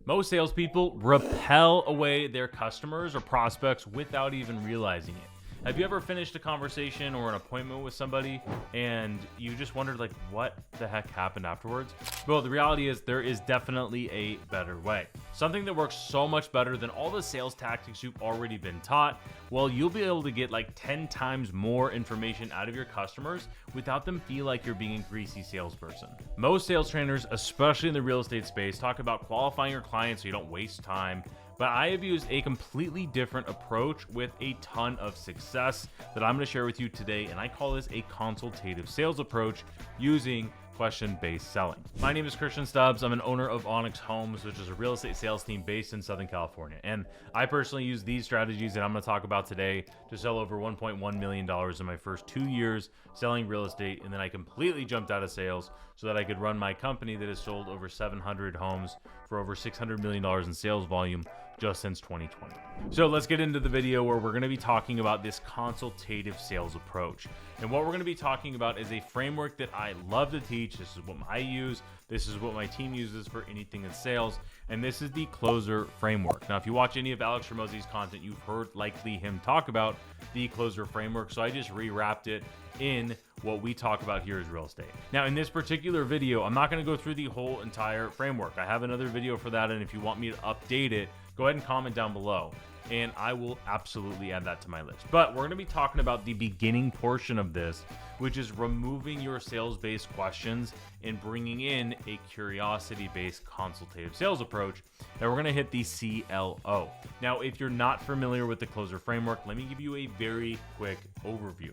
Most salespeople repel away their customers or prospects without even realizing it. Have you ever finished a conversation or an appointment with somebody and you just wondered, like, what the heck happened afterwards? Well, the reality is there is definitely a better way. Something that works so much better than all the sales tactics you've already been taught. Well, you'll be able to get like 10 times more information out of your customers without them feel like you're being a greasy salesperson. Most sales trainers, especially in the real estate space, talk about qualifying your clients so you don't waste time. But I have used a completely different approach with a ton of success that I'm going to share with you today, and I call this a consultative sales approach using question-based selling. My name is Christian Stubbs. I'm an owner of Onyx Homes, which is a real estate sales team based in Southern California. And I personally use these strategies that I'm going to talk about today to sell over $1.1 million in my first 2 years selling real estate. And then I completely jumped out of sales so that I could run my company that has sold over 700 homes for over $600 million in sales volume just since 2020. So let's get into the video where we're going to be talking about this consultative sales approach. And what we're going to be talking about is a framework that I love to teach. This is what I use. This is what my team uses for anything in sales. And this is the closer framework. Now, if you watch any of Alex Hormozi's content, you've heard likely him talk about the closer framework. So I just rewrapped it in what we talk about here is real estate. Now, in this particular video, I'm not going to go through the whole entire framework. I have another video for that. And if you want me to update it, go ahead and comment down below and I will absolutely add that to my list. But we're going to be talking about the beginning portion of this, which is removing your sales-based questions and bringing in a curiosity-based consultative sales approach. And we're going to hit the CLO. Now, if you're not familiar with the closer framework, let me give you a very quick overview.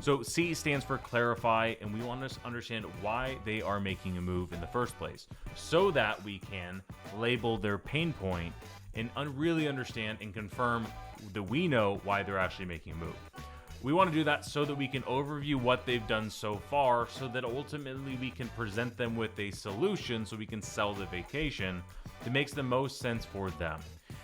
So C stands for clarify, and we want to understand why they are making a move in the first place so that we can label their pain point and really understand and confirm that we know why they're actually making a move. We want to do that so that we can overview what they've done so far so that ultimately we can present them with a solution so we can sell the vacation that makes the most sense for them.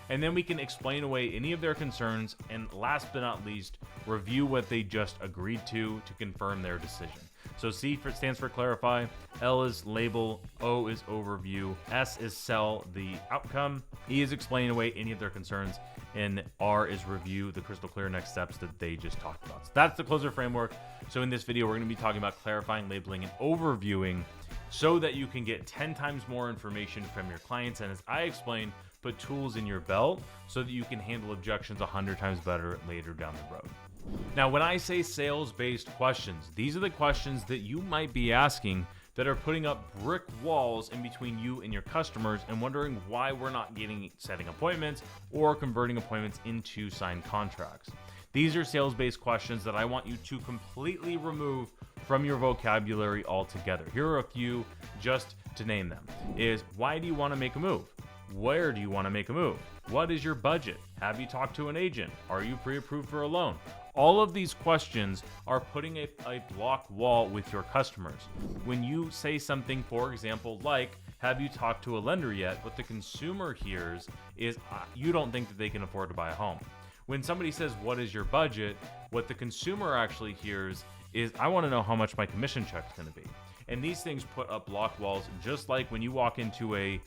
And then we can explain away any of their concerns and last but not least, review what they just agreed to confirm their decision. So C stands for clarify, L is label, O is overview, S is sell the outcome, E is explain away any of their concerns, and R is review the crystal clear next steps that they just talked about. So that's the closer framework. So in this video, we're going to be talking about clarifying, labeling, and overviewing so that you can get 10 times more information from your clients. And as I explained, put tools in your belt so that you can handle objections 100 times better later down the road. Now, when I say sales-based questions, these are the questions that you might be asking that are putting up brick walls in between you and your customers and wondering why we're not setting appointments or converting appointments into signed contracts. These are sales-based questions that I want you to completely remove from your vocabulary altogether. Here are a few just to name them. Is why do you want to make a move? Where do you want to make a move? What is your budget? Have you talked to an agent? Are you pre-approved for a loan? All of these questions are putting a block wall with your customers. When you say something, for example, like, have you talked to a lender yet? What the consumer hears is you don't think that they can afford to buy a home. When somebody says, what is your budget? What the consumer actually hears is, I want to know how much my commission check is going to be. And these things put up block walls, just like when you walk into a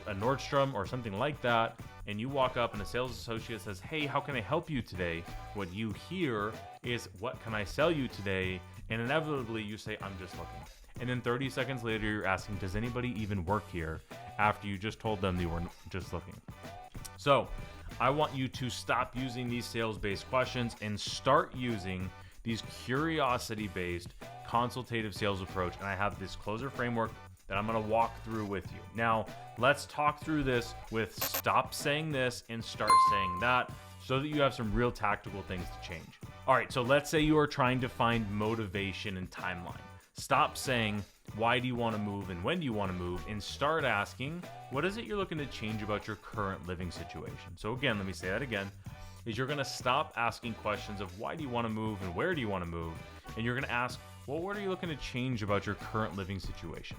Nordstrom or something like that, and you walk up and a sales associate says, hey, how can I help you today? What you hear is, what can I sell you today? And inevitably you say, I'm just looking. And then 30 seconds later, you're asking, does anybody even work here? After you just told them you were just looking. So I want you to stop using these sales-based questions and start using these curiosity-based consultative sales approach. And I have this closer framework that I'm going to walk through with you. Now, let's talk through this with stop saying this and start saying that so that you have some real tactical things to change. All right, so let's say you are trying to find motivation and timeline. Stop saying, why do you want to move and when do you want to move? And start asking, what is it you're looking to change about your current living situation? So again, let me say that again, is you're going to stop asking questions of why do you want to move and where do you want to move? And you're going to ask, well, what are you looking to change about your current living situation?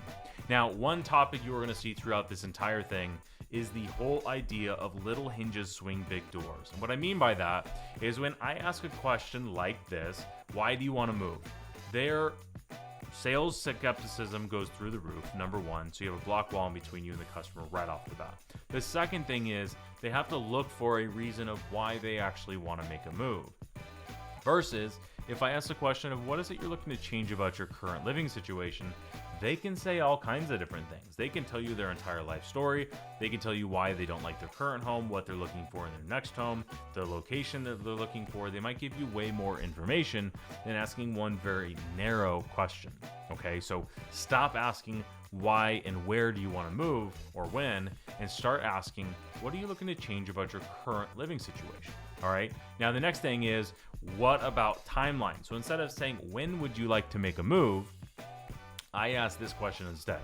Now, one topic you are going to see throughout this entire thing is the whole idea of little hinges swing big doors. And what I mean by that is when I ask a question like this, why do you want to move? They're sales skepticism goes through the roof, number one. So you have a block wall in between you and the customer right off the bat. The second thing is they have to look for a reason of why they actually want to make a move. Versus if I ask the question of what is it you're looking to change about your current living situation, they can say all kinds of different things. They can tell you their entire life story. They can tell you why they don't like their current home, what they're looking for in their next home, the location that they're looking for. They might give you way more information than asking one very narrow question. Okay, so stop asking why and where do you want to move or when, and start asking what are you looking to change about your current living situation. All right, now the next thing is what about timeline? So instead of saying when would you like to make a move, I ask this question instead.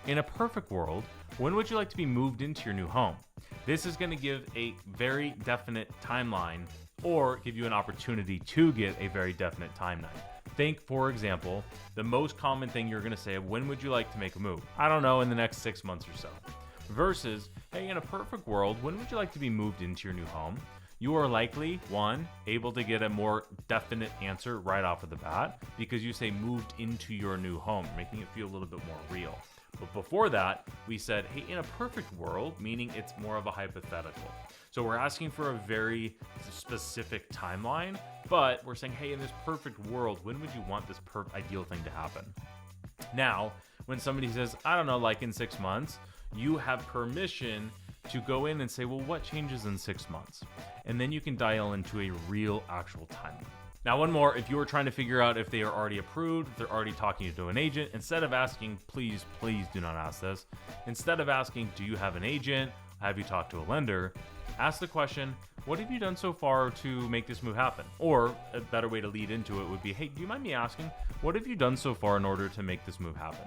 In a perfect world, when would you like to be moved into your new home? This is going to give a very definite timeline or give you an opportunity to get a very definite timeline. Think, for example, the most common thing you're going to say, when would you like to make a move? I don't know, in the next 6 months or so. Versus, hey, in a perfect world, when would you like to be moved into your new home? You are likely, one, able to get a more definite answer right off of the bat because you say moved into your new home, making it feel a little bit more real. But before that, we said, hey, in a perfect world, meaning it's more of a hypothetical. So we're asking for a very specific timeline, but we're saying, hey, in this perfect world, when would you want this ideal thing to happen? Now, when somebody says, I don't know, like in 6 months, you have permission to go in and say, well, what changes in 6 months? And then you can dial into a real actual timeline. Now, one more, if you are trying to figure out if they are already approved, if they're already talking to an agent, instead of asking, please do not ask this. Instead of asking, do you have an agent? Have you talked to a lender? Ask the question, what have you done so far to make this move happen? Or a better way to lead into it would be, hey, do you mind me asking, what have you done so far in order to make this move happen?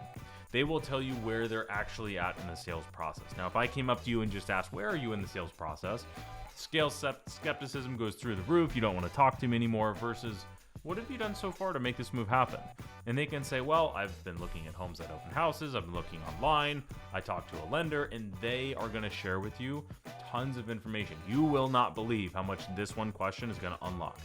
They will tell you where they're actually at in the sales process. Now, if I came up to you and just asked, where are you in the sales process? Skepticism goes through the roof. You don't want to talk to me anymore versus what have you done so far to make this move happen? And they can say, well, I've been looking at homes at open houses. I've been looking online. I talked to a lender, and they are going to share with you tons of information. You will not believe how much this one question is going to unlock.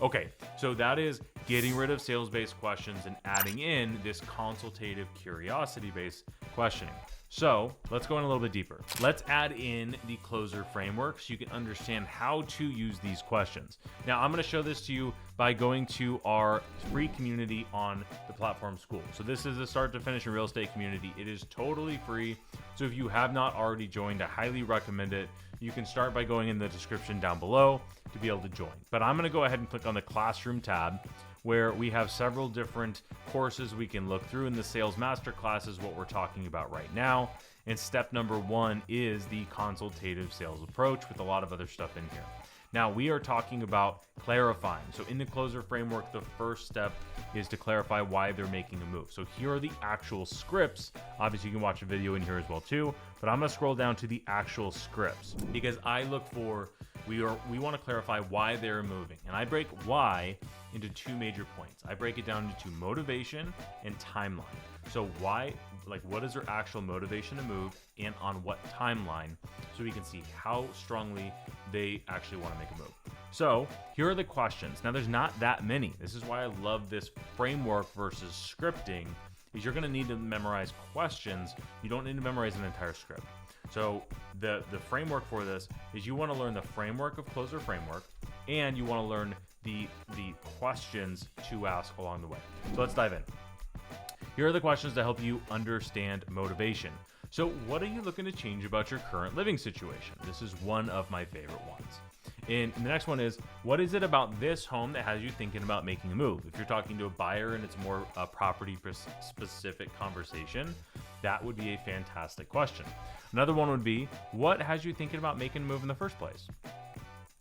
Okay, so that is getting rid of sales-based questions and adding in this consultative curiosity-based questioning. So let's go in a little bit deeper. Let's add in the closer framework so you can understand how to use these questions. Now, I'm going to show this to you by going to our free community on the platform school. So this is a start to finish in real estate community. It is totally free. So if you have not already joined, I highly recommend it. You can start by going in the description down below to be able to join. But I'm going to go ahead and click on the classroom tab where we have several different courses we can look through. In the sales masterclass is what we're talking about right now. And step number 1 is the consultative sales approach with a lot of other stuff in here. Now we are talking about clarifying. So in the closer framework, the first step is to clarify why they're making a move. So here are the actual scripts. Obviously you can watch a video in here as well too, but I'm gonna scroll down to the actual scripts because I look for, we want to clarify why they're moving. And I break why into 2 major points. I break it down into motivation and timeline. So why, like what is their actual motivation to move and on what timeline so we can see how strongly they actually want to make a move. So here are the questions. Now there's not that many. This is why I love this framework versus scripting is you're going to need to memorize questions. You don't need to memorize an entire script. So the framework for this is you want to learn the framework of closer framework and you want to learn the questions to ask along the way. So let's dive in. Here are the questions to help you understand motivation. So what are you looking to change about your current living situation? This is one of my favorite ones. And the next one is, what is it about this home that has you thinking about making a move? If you're talking to a buyer and it's more a property specific conversation, that would be a fantastic question. Another one would be, what has you thinking about making a move in the first place?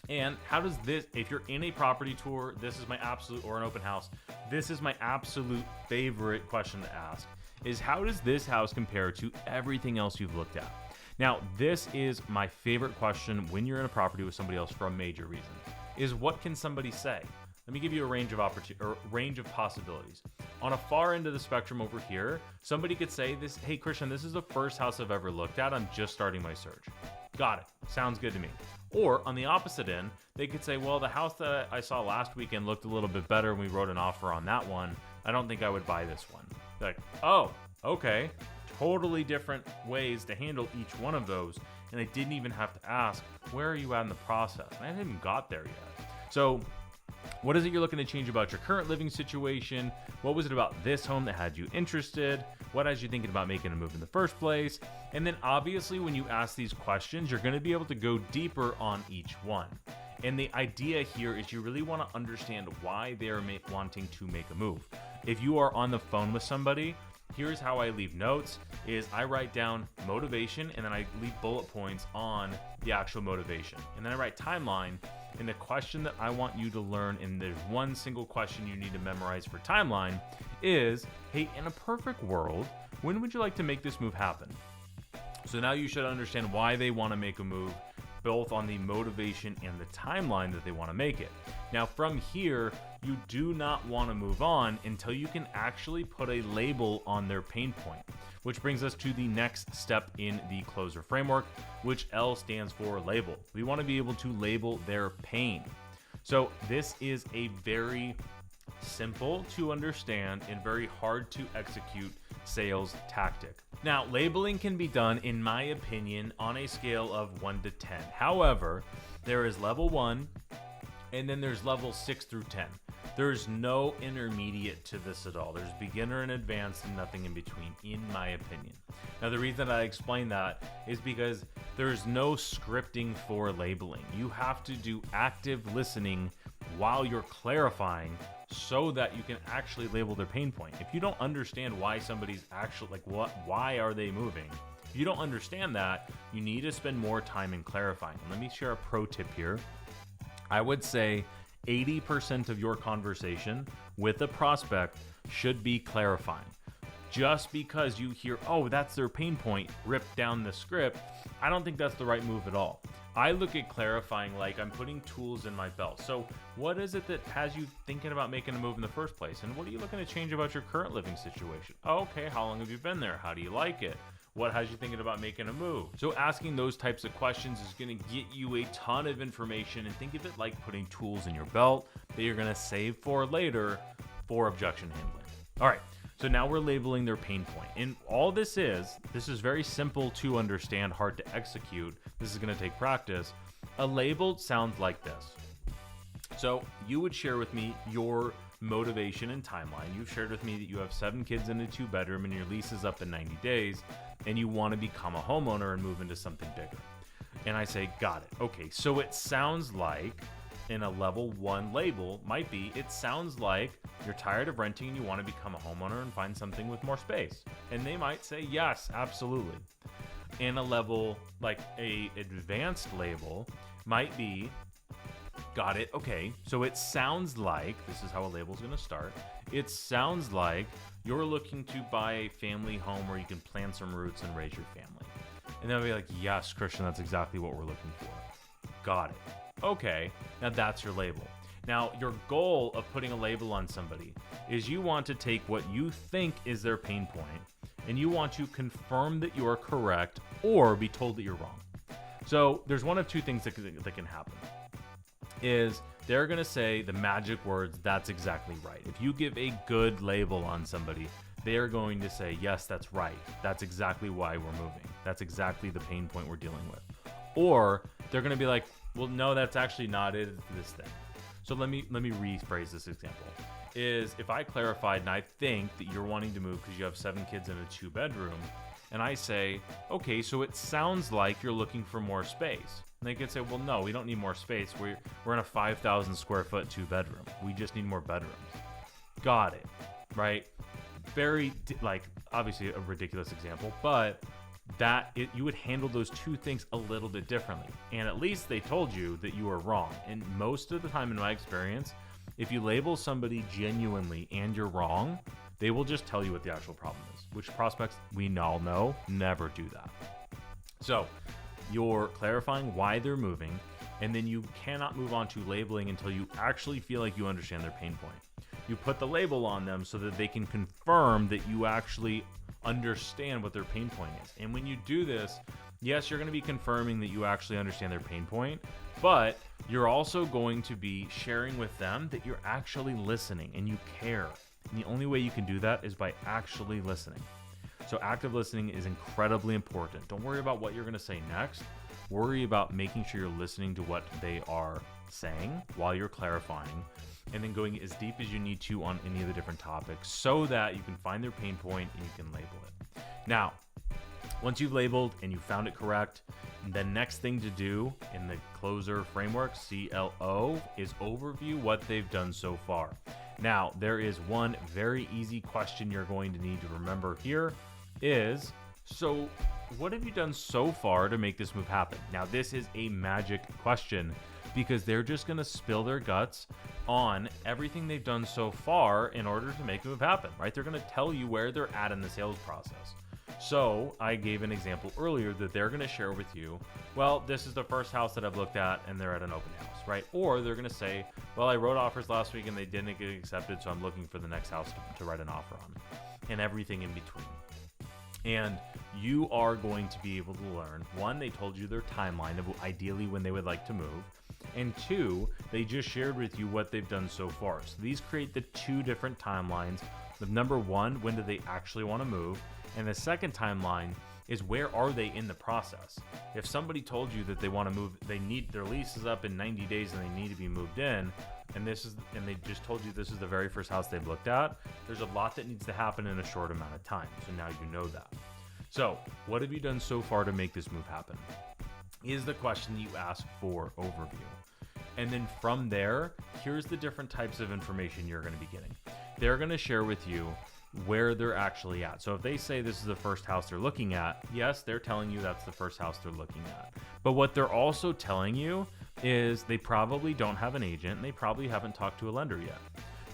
And how does this, if you're in a property tour, this is my absolute, or an open house, this is my absolute favorite question to ask, is how does this house compare to everything else you've looked at? Now, this is my favorite question when you're in a property with somebody else for a major reason, is what can somebody say? Let me give you a range of possibilities. On a far end of the spectrum over here, somebody could say this, hey Christian, this is the first house I've ever looked at. I'm just starting my search. Got it. Sounds good to me. Or on the opposite end, they could say, well, the house that I saw last weekend looked a little bit better and we wrote an offer on that one. I don't think I would buy this one. Like, oh, okay. Totally different ways to handle each one of those. And I didn't even have to ask, where are you at in the process? And I haven't even got there yet. So what is it you're looking to change about your current living situation? What was it about this home that had you interested? What has you thinking about making a move in the first place? And then obviously when you ask these questions, you're going to be able to go deeper on each one. And the idea here is you really want to understand why they're wanting to make a move. If you are on the phone with somebody, here's how I leave notes is I write down motivation and then I leave bullet points on the actual motivation. And then I write timeline, and the question that I want you to learn, and there's one single question you need to memorize for timeline is, hey, in a perfect world, when would you like to make this move happen? So now you should understand why they want to make a move, both on the motivation and the timeline that they want to make it. Now from here, you do not want to move on until you can actually put a label on their pain point, which brings us to the next step in the closer framework, which L stands for label. We want to be able to label their pain. So this is a very simple to understand and very hard to execute sales tactic. Now, labeling can be done, in my opinion, on a scale of 1 to 10. However, there is level 1, and then there's level 6 through 10. There's no intermediate to this at all. There's beginner and advanced and nothing in between, in my opinion. Now, the reason I explain that is because there's no scripting for labeling. You have to do active listening while you're clarifying so that you can actually label their pain point. If you don't understand why somebody's actually, why are they moving? If you don't understand that, you need to spend more time in clarifying. And let me share a pro tip here. I would say 80% of your conversation with a prospect should be clarifying. Just because you hear, oh, that's their pain point, rip down the script, I don't think that's the right move at all. I look at clarifying like I'm putting tools in my belt. So what is it that has you thinking about making a move in the first place? And what are you looking to change about your current living situation? Okay, how long have you been there? How do you like it? What has you thinking about making a move? So asking those types of questions is going to get you a ton of information, and think of it like putting tools in your belt that you're going to save for later for objection handling. All right. So now we're labeling their pain point. And all this is very simple to understand, hard to execute. This is going to take practice. A label sounds like this. So you would share with me your motivation and timeline. You've shared with me that you have 7 kids in a 2-bedroom and your lease is up in 90 days and you want to become a homeowner and move into something bigger. And I say, got it. Okay, so it sounds like, in a level 1 label might be, it sounds like you're tired of renting and you want to become a homeowner and find something with more space. And they might say, yes, absolutely. In a level, like a advanced label might be, got it. Okay, so it sounds like, this is how a label is going to start. It sounds like you're looking to buy a family home where you can plant some roots and raise your family. And they'll be like, yes, Christian, that's exactly what we're looking for. Got it. Okay, now that's your label. Now, your goal of putting a label on somebody is you want to take what you think is their pain point and you want to confirm that you are correct or be told that you're wrong. So there's one of two things that can happen. Is they're going to say the magic words, that's exactly right. If you give a good label on somebody, they are going to say, yes, that's right. That's exactly why we're moving. That's exactly the pain point we're dealing with. Or they're going to be like, well, no, that's actually not it. It's this thing. So let me rephrase this example. Is if I clarified and I think that you're wanting to move because you have 7 kids in a 2-bedroom, and I say, okay, so it sounds like you're looking for more space. And they could say, well, no, we don't need more space. We're in a 5,000 square foot 2-bedroom. We just need more bedrooms. Got it, right? Very, obviously a ridiculous example, but you would handle those two things a little bit differently. And at least they told you that you were wrong. And most of the time in my experience, if you label somebody genuinely and you're wrong, they will just tell you what the actual problem is, which prospects we all know never do that. So you're clarifying why they're moving, and then you cannot move on to labeling until you actually feel like you understand their pain point. You put the label on them so that they can confirm that you actually understand what their pain point is. And when you do this, yes, you're going to be confirming that you actually understand their pain point, but you're also going to be sharing with them that you're actually listening and you care. And the only way you can do that is by actually listening. So active listening is incredibly important. Don't worry about what you're going to say next. Worry about making sure you're listening to what they are saying while you're clarifying, and then going as deep as you need to on any of the different topics so that you can find their pain point and you can label it. Now, once you've labeled and you found it correct, the next thing to do in the closer framework, CLO, is overview what they've done so far. Now, there is one very easy question you're going to need to remember here is, so what have you done so far to make this move happen? Now, this is a magic question because they're just going to spill their guts on everything they've done so far in order to make the move happen, right? They're going to tell you where they're at in the sales process. So I gave an example earlier that they're going to share with you, well, this is the first house that I've looked at and they're at an open house, right? Or they're going to say, well, I wrote offers last week and they didn't get accepted, so I'm looking for the next house to write an offer on, and everything in between. And you are going to be able to learn, one, they told you their timeline of ideally when they would like to move, and two, they just shared with you what they've done so far. So these create the two different timelines of number one, when do they actually want to move? And the second timeline is where are they in the process? If somebody told you that they want to move, they need their lease is up in 90 days and they need to be moved in, and they just told you this is the very first house they've looked at, there's a lot that needs to happen in a short amount of time. So now you know that. So what have you done so far to make this move happen? Is the question that you ask for overview. And then from there, here's the different types of information you're going to be getting. They're going to share with you where they're actually at. So if they say this is the first house they're looking at, yes, they're telling you that's the first house they're looking at. But what they're also telling you is they probably don't have an agent and they probably haven't talked to a lender yet.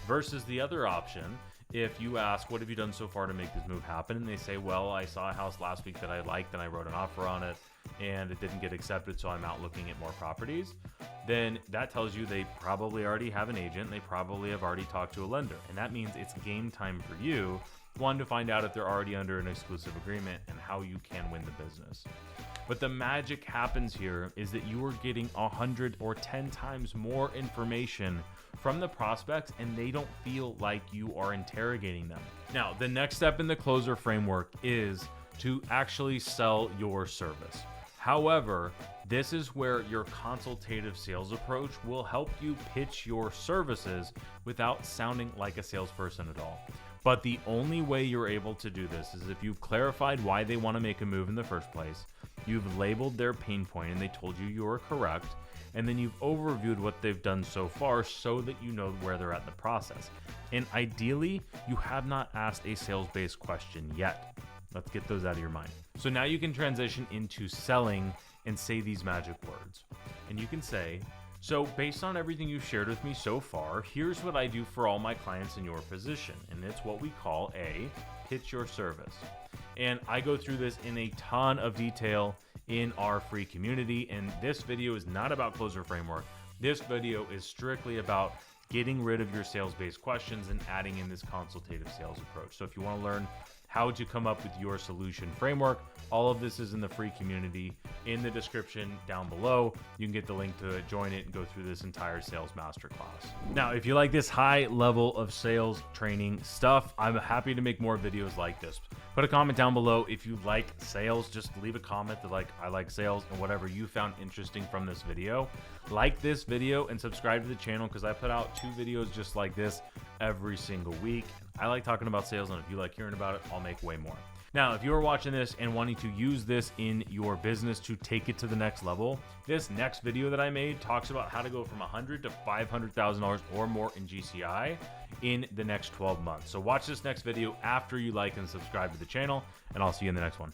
Versus the other option, if you ask, what have you done so far to make this move happen? And they say, well, I saw a house last week that I liked and I wrote an offer on it and it didn't get accepted, so I'm out looking at more properties. Then that tells you they probably already have an agent. They probably have already talked to a lender. And that means it's game time for you, one, to find out if they're already under an exclusive agreement and how you can win the business. But the magic happens here is that you are getting 100 or 10 times more information from the prospects and they don't feel like you are interrogating them. Now, the next step in the closer framework is to actually sell your service. However, this is where your consultative sales approach will help you pitch your services without sounding like a salesperson at all. But the only way you're able to do this is if you've clarified why they want to make a move in the first place, you've labeled their pain point and they told you you are correct, and then you've overviewed what they've done so far so that you know where they're at in the process. And ideally, you have not asked a sales-based question yet. Let's get those out of your mind. So now you can transition into selling and say these magic words. And you can say, so based on everything you've shared with me so far, here's what I do for all my clients in your position. And it's what we call a pitch your service. And I go through this in a ton of detail in our free community. And this video is not about closer framework. This video is strictly about getting rid of your sales-based questions and adding in this consultative sales approach. So if you want to learn how to come up with your solution framework, all of this is in the free community in the description down below. You can get the link to join it and go through this entire sales masterclass. Now, if you like this high level of sales training stuff, I'm happy to make more videos like this. Put a comment down below if you like sales. Just leave a comment that I like sales and whatever you found interesting from this video. Like this video and subscribe to the channel because I put out 2 videos just like this every single week. I like talking about sales, and if you like hearing about it, I'll make way more. Now, if you are watching this and wanting to use this in your business to take it to the next level, this next video that I made talks about how to go from $100,000 to $500,000 or more in GCI in the next 12 months. So watch this next video after you like and subscribe to the channel, and I'll see you in the next one.